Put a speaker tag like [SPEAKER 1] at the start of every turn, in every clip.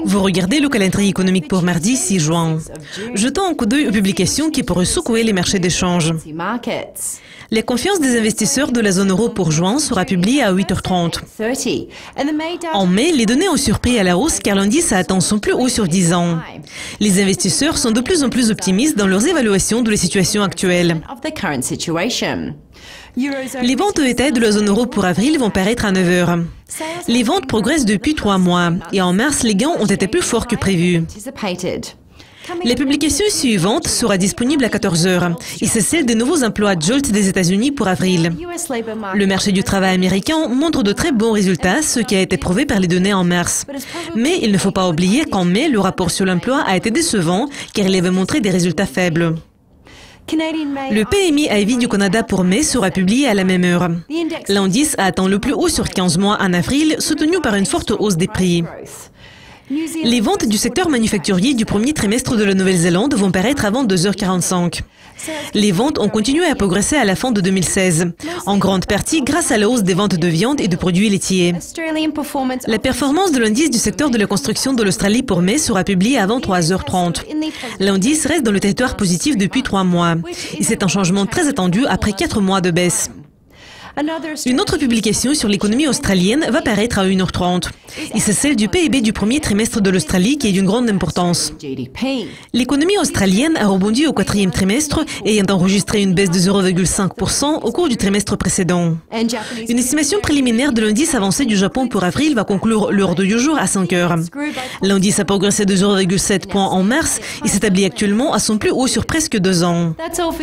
[SPEAKER 1] Vous regardez le calendrier économique pour mardi 6 juin. Jetons un coup d'œil aux publications qui pourraient secouer les marchés d'échange. La confiance des investisseurs de la zone euro pour juin sera publiée à 8h30. En mai, les données ont surpris à la hausse car l'indice a atteint son plus haut sur 10 ans. Les investisseurs sont de plus en plus optimistes dans leurs évaluations de la situation actuelle. Les ventes au détail de la zone euro pour avril vont paraître à 9h. Les ventes progressent depuis 3 mois et en mars, les gains ont été plus forts que prévu. La publication suivante sera disponible à 14h et c'est celle des nouveaux emplois JOLTS des États-Unis pour avril. Le marché du travail américain montre de très bons résultats, ce qui a été prouvé par les données en mars. Mais il ne faut pas oublier qu'en mai, le rapport sur l'emploi a été décevant car il avait montré des résultats faibles. Le PMI AIV du Canada pour mai sera publié à la même heure. L'indice a atteint le plus haut sur 15 mois en avril, soutenu par une forte hausse des prix. Les ventes du secteur manufacturier du premier trimestre de la Nouvelle-Zélande vont paraître avant 2h45. Les ventes ont continué à progresser à la fin de 2016, en grande partie grâce à la hausse des ventes de viande et de produits laitiers. La performance de l'indice du secteur de la construction de l'Australie pour mai sera publiée avant 3h30. L'indice reste dans le territoire positif depuis 3 mois, et c'est un changement très attendu après 4 mois de baisse. Une autre publication sur l'économie australienne va paraître à 1h30. Et c'est celle du PIB du premier trimestre de l'Australie qui est d'une grande importance. L'économie australienne a rebondi au 4e trimestre ayant enregistré une baisse de 0,5% au cours du trimestre précédent. Une estimation préliminaire de l'indice avancé du Japon pour avril va conclure l'ordre du jour à 5h. L'indice a progressé de 0,7 points en mars et s'établit actuellement à son plus haut sur presque 2 ans.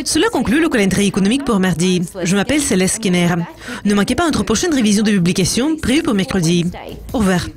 [SPEAKER 1] Cela conclut le calendrier économique pour mardi. Je m'appelle Céleste Skinner. Ne manquez pas notre prochaine révision de publication prévue pour mercredi. Au revoir.